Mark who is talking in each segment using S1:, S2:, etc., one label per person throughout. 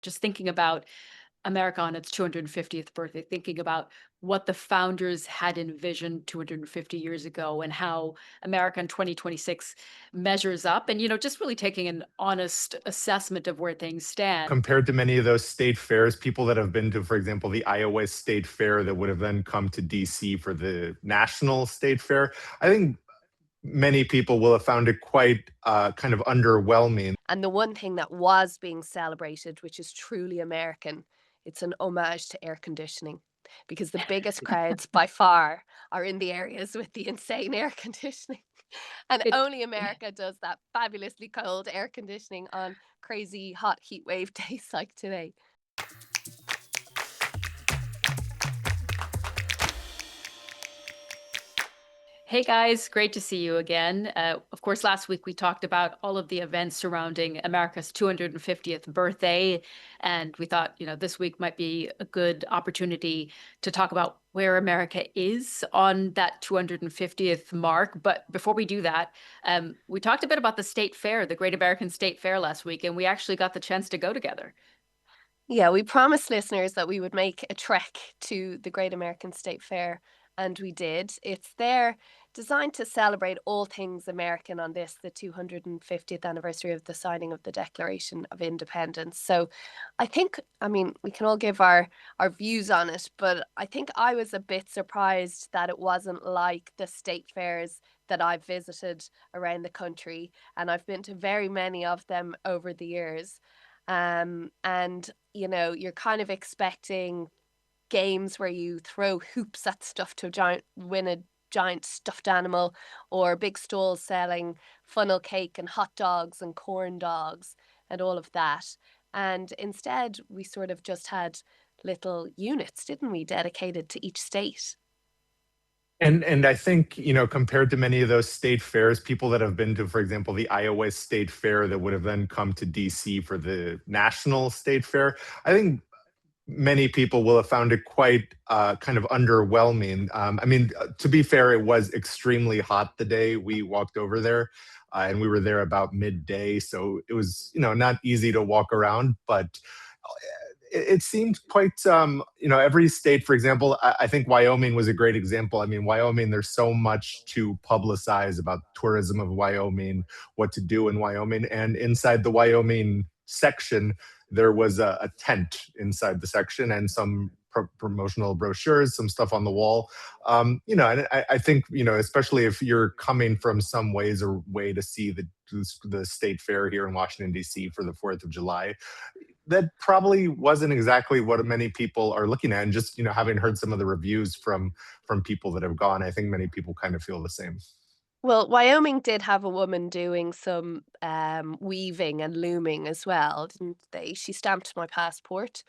S1: just thinking about America on its 250th birthday, thinking about what the founders had envisioned 250 years ago and how America in 2026 measures up and, just really taking an honest assessment of where things stand.
S2: Compared to many of those state fairs, people that have been to, for example, the Iowa State Fair that would have then come to DC for the National State Fair, I think many people will have found it quite kind of underwhelming.
S3: And the one thing that was being celebrated, which is truly American, it's an homage to air conditioning. Because the biggest crowds by far are in the areas with the insane air conditioning. And
S1: It
S3: only America does that fabulously cold air conditioning on crazy hot heat wave days like today.
S1: Hey guys, great to see you again. Of course, last week we talked about all of the events surrounding America's 250th birthday. And we thought, this week might be a good opportunity to talk about where America is on that 250th mark. But before we do that, we talked a bit about the state fair, the Great American State Fair last week, and we actually got the chance to go together.
S3: Yeah, we promised listeners that we would make a trek to the Great American State Fair, and we did. It's there designed to celebrate all things American on this, the 250th anniversary of the signing of the Declaration of Independence. So I mean, we can all give our views on it, but I think I was a bit surprised that it wasn't like the state fairs that I've visited around the country, and I've been to very many of them over the years. And you're kind of expecting games where you throw hoops at stuff to win a giant stuffed animal, or big stalls selling funnel cake and hot dogs and corn dogs and all of that. And instead, we sort of just had little units, didn't we, dedicated to each state.
S2: And I think, compared to many of those state fairs, people that have been to, for example, the Iowa State Fair that would have then come to DC for the National State Fair, I think many people will have found it quite kind of underwhelming. I mean, to be fair, it was extremely hot the day we walked over there, and we were there about midday, so it was, not easy to walk around, but it seemed quite, every state, for example, I think Wyoming was a great example. I mean, Wyoming, there's so much to publicize about tourism of Wyoming, what to do in Wyoming. And inside the Wyoming section, there was a tent inside the section and some promotional brochures, some stuff on the wall. And I think, especially if you're coming from some ways or way to see the state fair here in Washington, D.C. for the 4th of July, that probably wasn't exactly what many people are looking at. And just, having heard some of the reviews from people that have gone, I think many people kind of feel the same.
S3: Well, Wyoming did have a woman doing some weaving and looming as well, didn't they? She stamped my passport,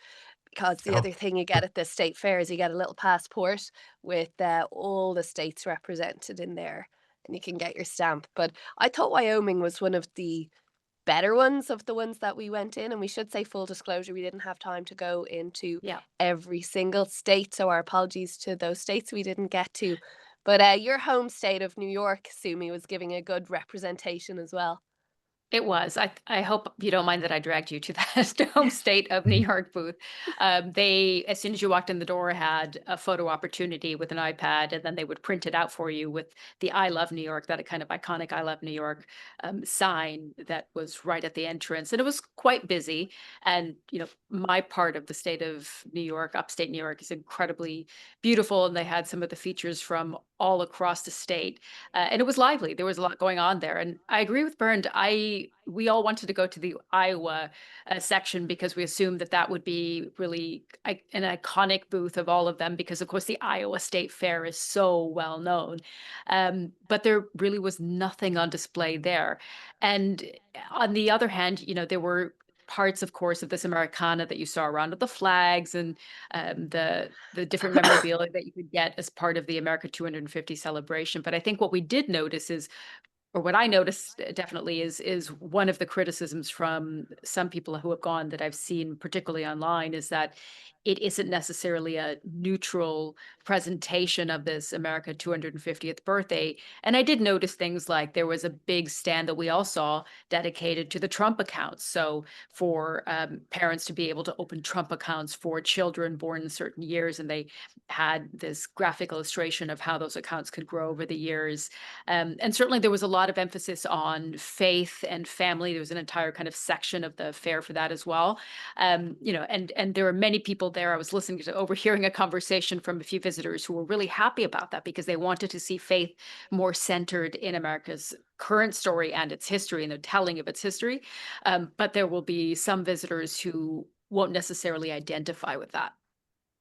S3: because the
S2: Oh,
S3: other thing you get at the state fair is you get a little passport with all the states represented in there, and you can get your stamp. But I thought Wyoming was one of the better ones of the ones that we went in. And we should say, full disclosure, we didn't have time to go into
S1: Yeah.
S3: every single state. So our apologies to those states we didn't get to. But your home state of New York, Sumi, was giving a good representation as well.
S1: It was. I hope you don't mind that I dragged you to that home state of New York booth. They, as soon as you walked in the door, had a photo opportunity with an iPad, and then they would print it out for you with the "I love New York," that kind of iconic "I love New York" sign that was right at the entrance, and it was quite busy. And my part of the state of New York, upstate New York, is incredibly beautiful, and they had some of the features from all across the state. And it was lively. There was a lot going on there, and I agree with Bernd. We all wanted to go to the Iowa section because we assumed that that would be really an iconic booth of all of them, because of course the Iowa State Fair is so well known. But there really was nothing on display there. And on the other hand, there were parts, of course, of this Americana that you saw around with the flags and the different memorabilia that you could get as part of the America 250 celebration. But I think what we did notice is, or what I noticed definitely is one of the criticisms from some people who have gone that I've seen, particularly online, is that it isn't necessarily a neutral presentation of this America 250th birthday. And I did notice things like there was a big stand that we all saw dedicated to the Trump accounts. So for parents to be able to open Trump accounts for children born in certain years, and they had this graphic illustration of how those accounts could grow over the years. And certainly there was a lot of emphasis on faith and family. There was an entire kind of section of the fair for that as well. And there were many people there. I was listening to overhearing a conversation from a few visitors who were really happy about that because they wanted to see faith more centered in America's current story and its history and the telling of its history. But there will be some visitors who won't necessarily identify with that.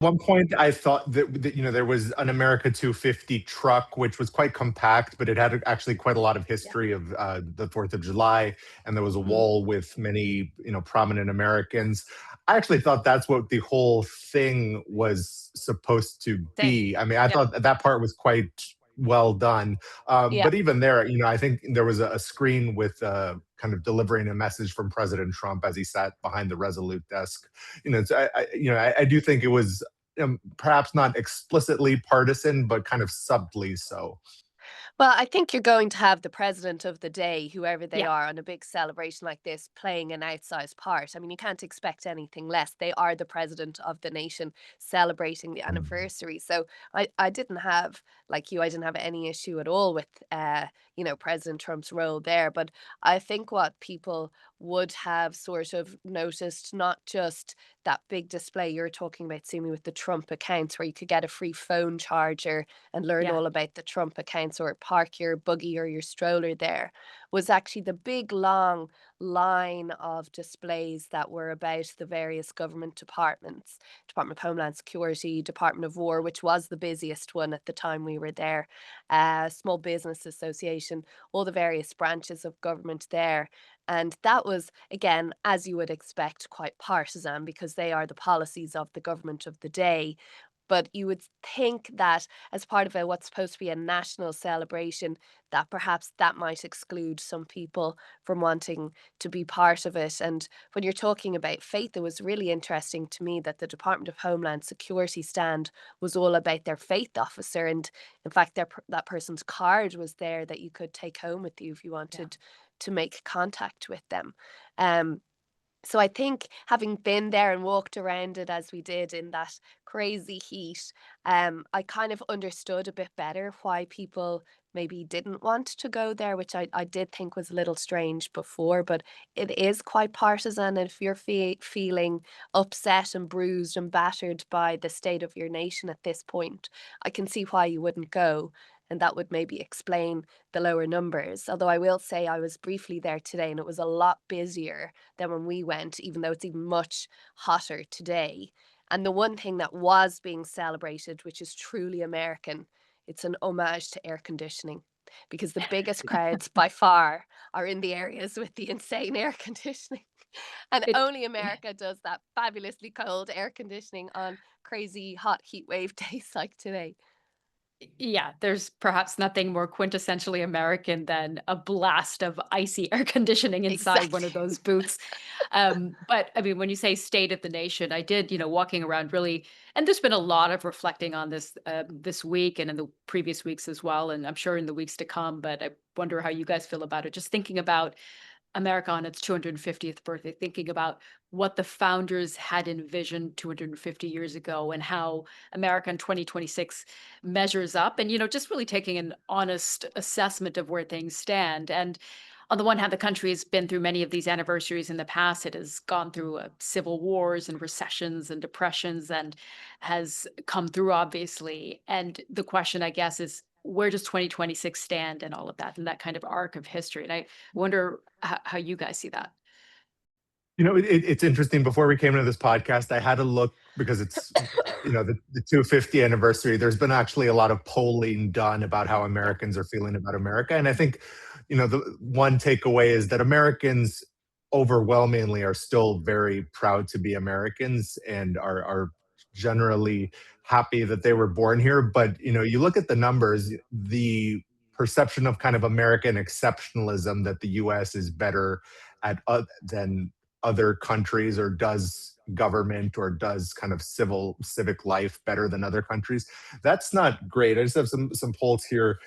S2: One point I thought that there was an America 250 truck, which was quite compact, but it had actually quite a lot of history of the 4th of July, and there was a
S1: Mhm.
S2: wall with many prominent Americans. I actually thought that's what the whole thing was supposed to
S1: Same.
S2: be. I mean, I
S1: Yeah.
S2: thought that part was quite well done.
S3: Yeah.
S2: But even there, I think there was a screen with kind of delivering a message from President Trump as he sat behind the Resolute desk. So I do think it was perhaps not explicitly partisan, but kind of subtly so.
S3: Well, I think you're going to have the president of the day, whoever they
S1: Yeah.
S3: are, on a big celebration like this, playing an outsized part. I mean, you can't expect anything less. They are the president of the nation celebrating the
S2: Mm.
S3: anniversary. So I didn't have, like you, I didn't have any issue at all with, President Trump's role there. But I think what people would have sort of noticed, not just that big display you're talking about, Sumi, with the Trump accounts, where you could get a free phone charger and learn
S1: Yeah.
S3: all about the Trump accounts or park your buggy or your stroller there, was actually the big long line of displays that were about the various government departments: Department of Homeland Security, Department of War, which was the busiest one at the time we were there, Small Business Association, all the various branches of government there. And that was, again, as you would expect, quite partisan because they are the policies of the government of the day. But you would think that as part of what's supposed to be a national celebration, that perhaps that might exclude some people from wanting to be part of it. And when you're talking about faith, it was really interesting to me that the Department of Homeland Security stand was all about their faith officer. And in fact, that person's card was there that you could take home with you if you
S1: Yeah.
S3: wanted to make contact with them. Um, so I think having been there and walked around it as we did in that crazy heat, I kind of understood a bit better why people maybe didn't want to go there, which I did think was a little strange before, but it is quite partisan. And if you're feeling upset and bruised and battered by the state of your nation at this point, I can see why you wouldn't go. And that would maybe explain the lower numbers. Although I will say I was briefly there today and it was a lot busier than when we went, even though it's even much hotter today. And the one thing that was being celebrated, which is truly American, it's an homage to air conditioning. Because the biggest crowds by far are in the areas with the insane air conditioning. And
S1: It
S3: only America does that fabulously cold air conditioning on crazy hot heat wave days like today.
S1: Yeah, there's perhaps nothing more quintessentially American than a blast of icy air conditioning inside one
S3: Exactly.
S1: of those booths. But I mean, when you say state of the nation, I did, walking around really, and there's been a lot of reflecting on this this week and in the previous weeks as well, and I'm sure in the weeks to come. But I wonder how you guys feel about it. Just thinking about America on its 250th birthday, thinking about what the founders had envisioned 250 years ago and how America in 2026 measures up, and just really taking an honest assessment of where things stand. And on the one hand, the country has been through many of these anniversaries in the past. It has gone through civil wars and recessions and depressions and has come through, obviously. And the question, I guess, is where does 2026 stand and all of that and that kind of arc of history? And I wonder how you guys see that.
S2: It's interesting. Before we came into this podcast, I had a look because it's the 250 anniversary. There's been actually a lot of polling done about how
S1: Yeah.
S2: Americans are feeling about America, and I think the one takeaway is that Americans overwhelmingly are still very proud to be Americans and are generally happy that they were born here. But you look at the numbers, the perception of kind of American exceptionalism that the U.S. is better than other countries or does government or does kind of civic life better than other countries. That's not great. I just have some polls here.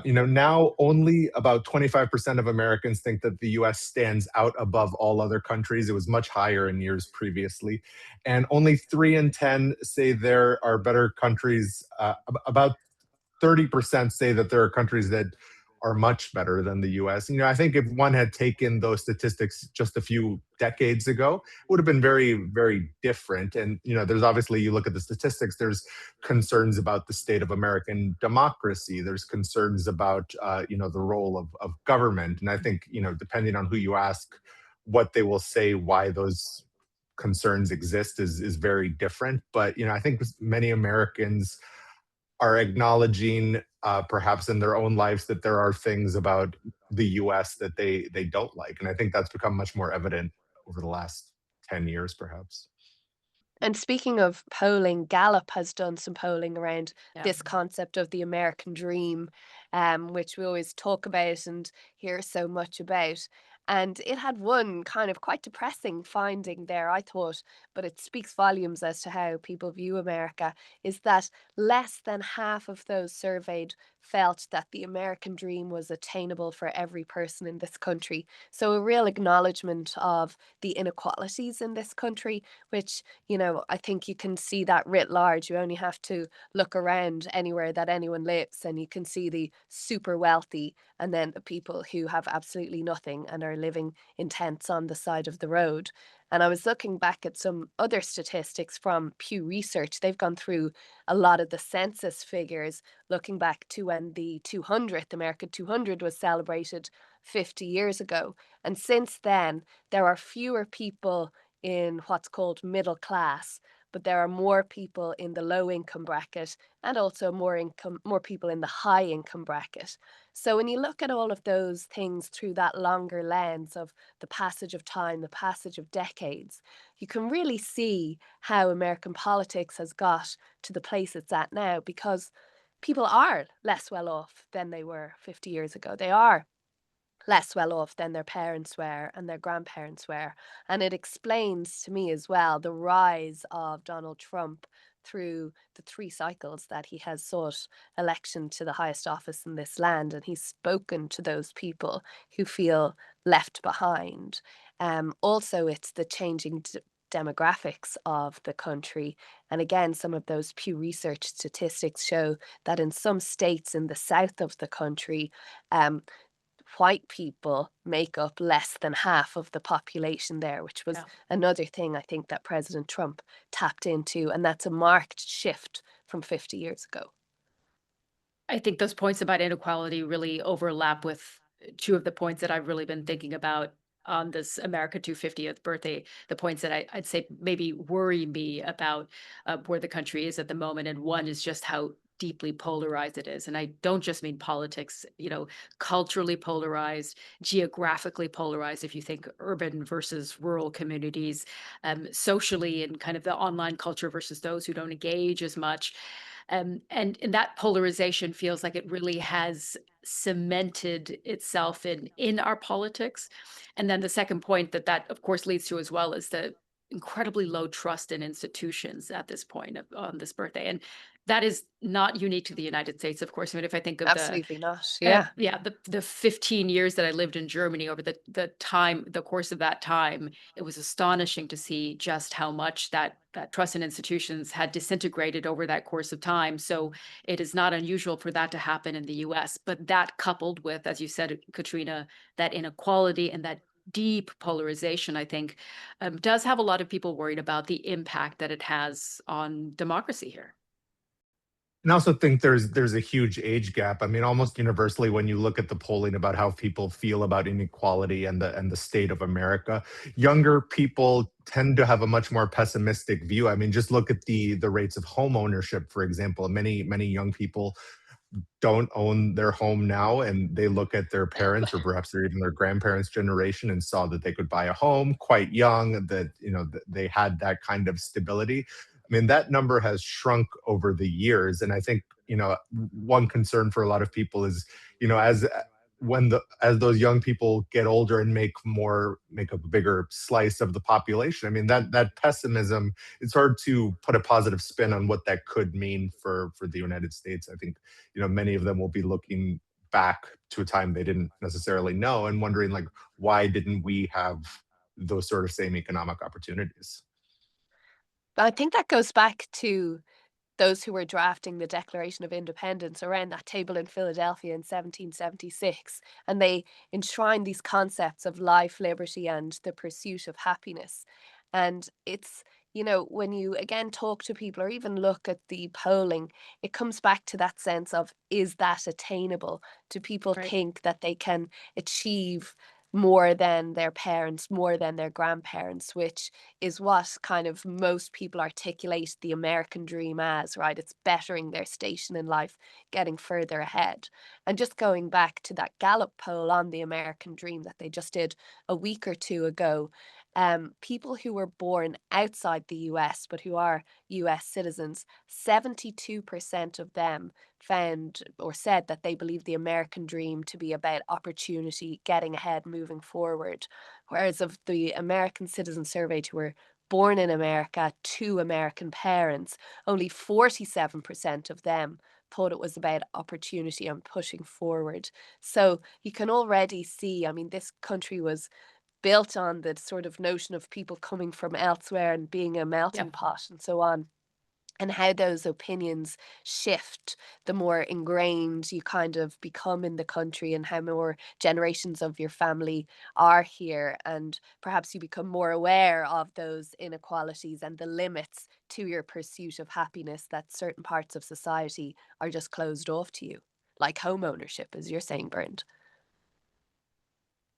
S2: Now only about 25% of Americans think that the US stands out above all other countries. It was much higher in years previously. And only 3 in 10 say there are better countries. About 30% say that there are countries that are much better than the US. I think if one had taken those statistics just a few decades ago, it would have been very, very different. And, there's obviously, you look at the statistics, there's concerns about the state of American democracy. There's concerns about, the role of government. And I think, depending on who you ask, what they will say, why those concerns exist is very different. But, I think many Americans are acknowledging, perhaps in their own lives, that there are things about the US that they don't like. And I think that's become much more evident over the last 10 years, perhaps.
S3: And speaking of polling, Gallup has done some polling around
S1: Yeah.
S3: this concept of the American dream, which we always talk about and hear so much about. And it had one kind of quite depressing finding there, I thought, but it speaks volumes as to how people view America, is that less than half of those surveyed felt that the American dream was attainable for every person in this country. So a real acknowledgement of the inequalities in this country, which I think you can see that writ large. You only have to look around anywhere that anyone lives, and you can see the super wealthy and then the people who have absolutely nothing and are living in tents on the side of the road. And I was looking back at some other statistics from Pew Research. They've gone through a lot of the census figures, looking back to when the 200th America 200 was celebrated 50 years ago. And since then, there are fewer people in what's called middle class, but there are more people in the low income bracket and also more people in the high income bracket. So when you look at all of those things through that longer lens of the passage of time, the passage of decades, you can really see how American politics has got to the place it's at now, because people are less well off than they were 50 years ago. They are less well off than their parents were and their grandparents were. And it explains to me as well the rise of Donald Trump through the 3 cycles that he has sought election to the highest office in this land. And he's spoken to those people who feel left behind. Also, it's the changing demographics of the country. And again, some of those Pew Research statistics show that in some states in the south of the country, um, white people make up less than half of the population there, which was
S1: Yeah.
S3: another thing I think that President Trump tapped into. And that's a marked shift from 50 years ago.
S1: I think those points about inequality really overlap with two of the points that I've really been thinking about on this America 250th birthday. The points that I'd say maybe worry me about where the country is at the moment. And one is just how deeply polarized it is. And I don't just mean politics, culturally polarized, geographically polarized, if you think urban versus rural communities, socially, and kind of the online culture versus those who don't engage as much. And that polarization feels like it really has cemented itself in our politics. And then the second point that of course leads to as well is the incredibly low trust in institutions at this point on this birthday. And that is not unique to the United States, of course. I mean, if I think of
S3: Absolutely not. Yeah.
S1: the 15 years that I lived in Germany, over the course of that time, it was astonishing to see just how much that trust in institutions had disintegrated over that course of time. So it is not unusual for that to happen in the US. But that, coupled with, as you said, Katrina, that inequality and that deep polarization, I think, does have a lot of people worried about the impact that it has on democracy here.
S2: And I also think there's a huge age gap. I mean, almost universally, when you look at the polling about how people feel about inequality and the state of America, younger people tend to have a much more pessimistic view. I mean, just look at the rates of home ownership, for example. Many young people don't own their home now, and they look at their parents or perhaps even their grandparents' generation and saw that they could buy a home quite young, that they had that kind of stability. I mean, that number has shrunk over the years. And I think one concern for a lot of people is, as when the as those young people get older and make a bigger slice of the population, I mean, that pessimism, it's hard to put a positive spin on what that could mean for the United States. I think, many of them will be looking back to a time they didn't necessarily know and wondering, like, why didn't we have those sort of same economic opportunities?
S3: But I think that goes back to those who were drafting the Declaration of Independence around that table in Philadelphia in 1776. And they enshrined these concepts of life, liberty, and the pursuit of happiness. And it's, when you again talk to people or even look at the polling, it comes back to that sense of, is that attainable? Do people
S1: Right.
S3: think that they can achieve more than their parents, more than their grandparents, which is what kind of most people articulate the American dream as, right? It's bettering their station in life, getting further ahead. And just going back to that Gallup poll on the American dream that they just did a week or two ago, people who were born outside the US but who are US citizens, 72% of them found or said that they believe the American dream to be about opportunity, getting ahead, moving forward. Whereas of the American citizen surveyed who were born in America to American parents, only 47% of them thought it was about opportunity and pushing forward. So you can already see, I mean, this country was built on the sort of notion of people coming from elsewhere and being a melting
S1: Yep.
S3: pot and so on, and how those opinions shift the more ingrained you kind of become in the country and how more generations of your family are here, and perhaps you become more aware of those inequalities and the limits to your pursuit of happiness, that certain parts of society are just closed off to you, like home ownership, as you're saying, Bernd.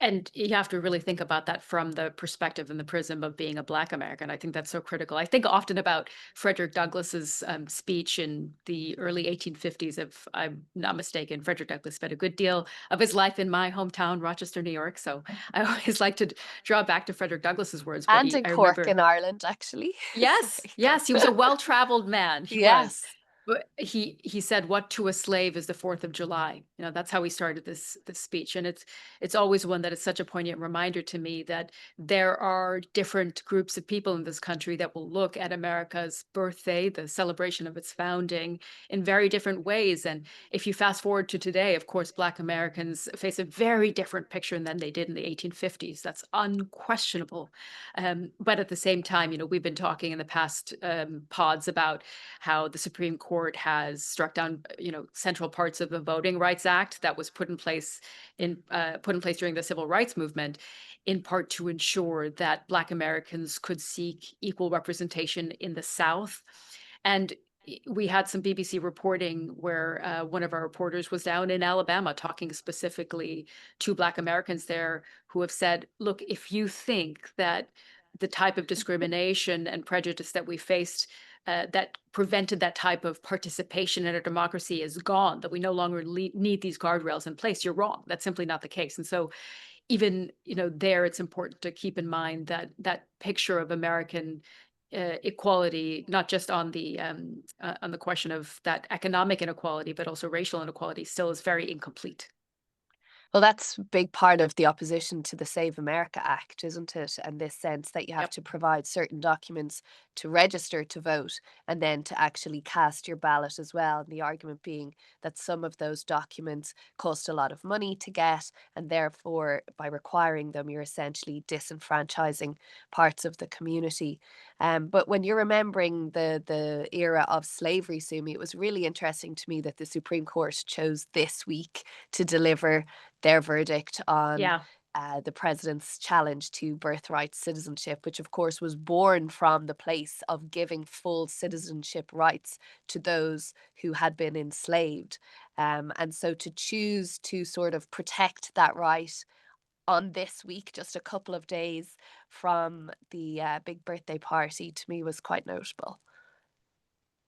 S1: And you have to really think about that from the perspective and the prism of being a Black American. I think that's so critical. I think often about Frederick Douglass's speech in the early 1850s. If I'm not mistaken, Frederick Douglass spent a good deal of his life in my hometown, Rochester, New York. So I always like to draw back to Frederick Douglass's words. But
S3: And in
S1: I
S3: Cork
S1: remember,
S3: in Ireland, actually. So
S1: yes,
S3: there you
S1: yes, he was
S3: go.
S1: a well-traveled man. He was.
S3: Yes.
S1: But he said, "What to a slave is the 4th of July." That's how he started this speech, and it's always one that is such a poignant reminder to me that there are different groups of people in this country that will look at America's birthday, the celebration of its founding, in very different ways. And if you fast forward to today, of course, Black Americans face a very different picture than they did in the 1850s. That's unquestionable. But at the same time, we've been talking in the past pods about how the Supreme Court has struck down, central parts of the Voting Rights Act that was put in place during the Civil Rights Movement, in part to ensure that Black Americans could seek equal representation in the South. And we had some BBC reporting where one of our reporters was down in Alabama talking specifically to Black Americans there who have said, look, if you think that the type of discrimination and prejudice that we faced that prevented that type of participation in our democracy is gone, that we no longer need these guardrails in place, you're wrong. That's simply not the case. And so even, there, it's important to keep in mind that that picture of American equality, not just on the question of that economic inequality, but also racial inequality, still is very incomplete.
S3: Well, that's a big part of the opposition to the Save America Act, isn't it? And this sense that you have
S1: Yep.
S3: to provide certain documents to register to vote and then to actually cast your ballot as well. And the argument being that some of those documents cost a lot of money to get, and therefore, by requiring them, you're essentially disenfranchising parts of the community. But when you're remembering the era of slavery, Sumi, it was really interesting to me that the Supreme Court chose this week to deliver their verdict on
S1: Yeah.
S3: the president's challenge to birthright citizenship, which of course was born from the place of giving full citizenship rights to those who had been enslaved. And so to choose to sort of protect that right on this week, just a couple of days from the big birthday party, to me was quite notable.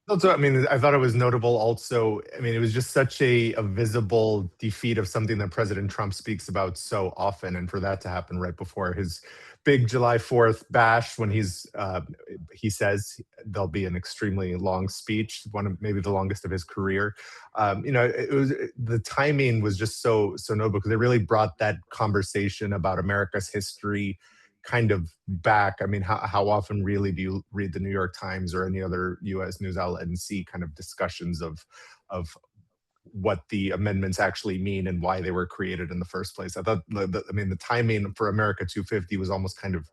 S2: Also, I mean, I thought it was notable also. I mean, it was just such a visible defeat of something that President Trump speaks about so often. And for that to happen right before his big July 4th bash, when he says there'll be an extremely long speech, one of maybe the longest of his career. The timing was just so notable because it really brought that conversation about America's history kind of back. I mean, how often really do you read the New York Times or any other U.S. news outlet and see kind of discussions of what the amendments actually mean and why they were created in the first place? I thought, I mean, the timing for America 250 was almost kind of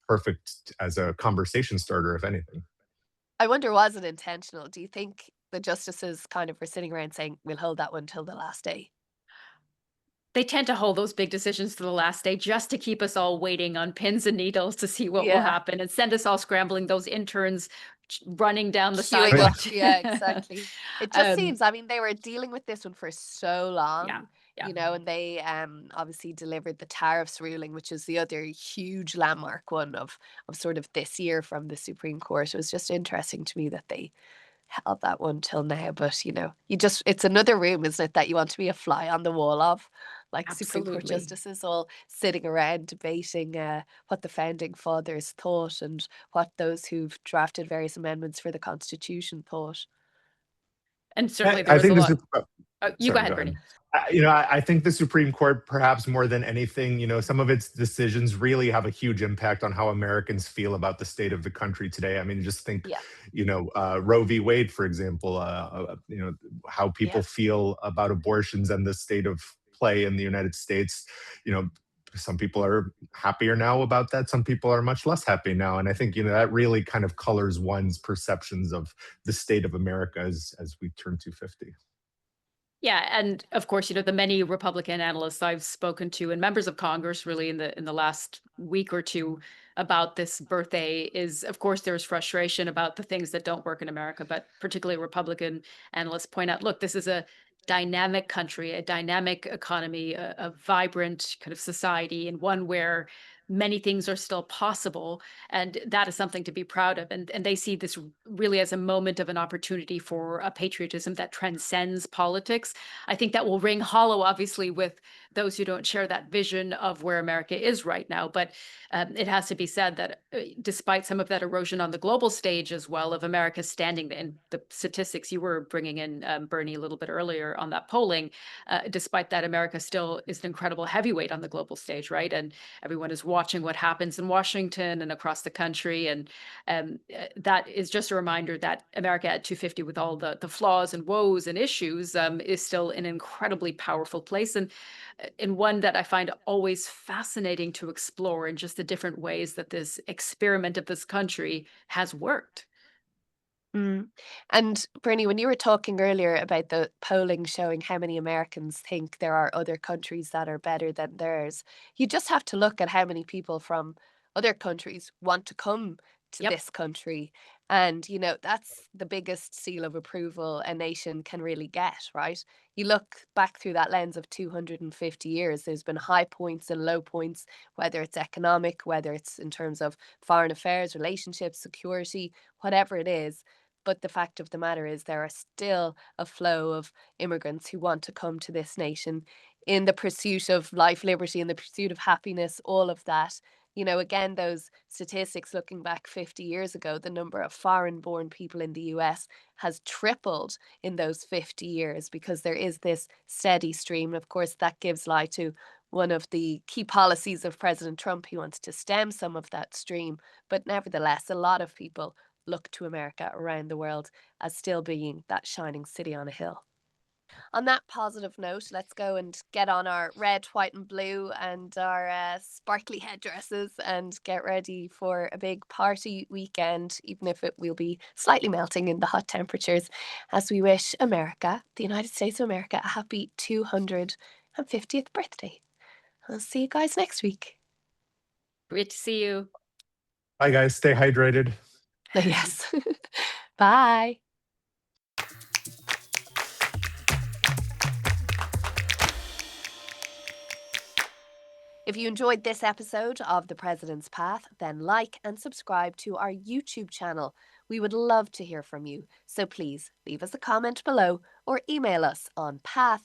S2: perfect as a conversation starter, if anything.
S3: I wonder, was it intentional? Do you think the justices kind of were sitting around saying, we'll hold that one till the last day?
S1: They tend to hold those big decisions to the last day just to keep us all waiting on pins and needles to see what will
S3: Yeah.
S1: happen and send us all scrambling, those interns running down the
S3: Queuing
S1: sidewalk.
S3: up. Yeah, exactly. It just
S1: um,
S3: seems, I mean, they were dealing with this one for so
S1: yeah,
S3: long,
S1: yeah.
S3: and they obviously delivered the tariffs ruling, which is the other huge landmark one of sort of this year from the Supreme Court. It was just interesting to me that they held that one till now. But it's another room, isn't it, that you want to be a fly on the wall of, like Supreme Court
S1: Absolutely.
S3: justices all sitting around debating what the founding fathers thought and what those who've drafted various amendments for the Constitution thought.
S1: And
S2: I,
S1: certainly there
S2: I
S1: was a
S2: think this
S1: lot.
S2: is.
S1: You go
S2: Sorry,
S1: ahead,
S2: go ahead.
S1: Bernie.
S2: I think the Supreme Court, perhaps more than anything, some of its decisions really have a huge impact on how Americans feel about the state of the country today. I mean, just think,
S3: Yeah,
S2: Roe v. Wade, for example. How
S3: yeah.
S2: people feel about abortions and the state of play in the United States. You know, some people are happier now about that. Some people are much less happy now, and I think that really kind of colors one's perceptions of the state of America as we turn 250.
S1: Yeah, and of course, the many Republican analysts I've spoken to and members of Congress really in the last week or two about this birthday is, of course, there's frustration about the things that don't work in America, but particularly Republican analysts point out, look, this is a dynamic country, a dynamic economy, a vibrant kind of society, and one where many things are still possible, and that is something to be proud of. And they see this really as a moment of an opportunity for a patriotism that transcends politics. I think that will ring hollow, obviously, with those who don't share that vision of where America is right now. But it has to be said that despite some of that erosion on the global stage as well, of America standing in the statistics you were bringing in, Bernie, a little bit earlier on that polling, despite that, America still is an incredible heavyweight on the global stage, right? And everyone is watching what happens in Washington and across the country. And that is just a reminder that America at 250, with all the flaws and woes and issues, is still an incredibly powerful place, and one that I find always fascinating to explore in just the different ways that this experiment of this country has worked.
S3: Mm. And Bernie, when you were talking earlier about the polling showing how many Americans think there are other countries that are better than theirs, you just have to look at how many people from other countries want to come to
S1: Yep.
S3: this country. And, that's the biggest seal of approval a nation can really get, right? You look back through that lens of 250 years, there's been high points and low points, whether it's economic, whether it's in terms of foreign affairs, relationships, security, whatever it is. But the fact of the matter is, there are still a flow of immigrants who want to come to this nation in the pursuit of life, liberty, in the pursuit of happiness, all of that. Again, those statistics looking back 50 years ago, the number of foreign born people in the US has tripled in those 50 years because there is this steady stream. And of course, that gives lie to one of the key policies of President Trump. He wants to stem some of that stream. But nevertheless, a lot of people look to America around the world as still being that shining city on a hill. On that positive note, let's go and get on our red, white, and blue and our sparkly headdresses and get ready for a big party weekend, even if it will be slightly melting in the hot temperatures, as we wish America, the United States of America, a happy 250th birthday. I'll see you guys next week.
S1: Great to see you.
S2: Bye, guys. Stay hydrated.
S3: Yes. Bye. If you enjoyed this episode of The President's Path, then like and subscribe to our YouTube channel. We would love to hear from you, so please leave us a comment below or email us on path@bbc.co.uk.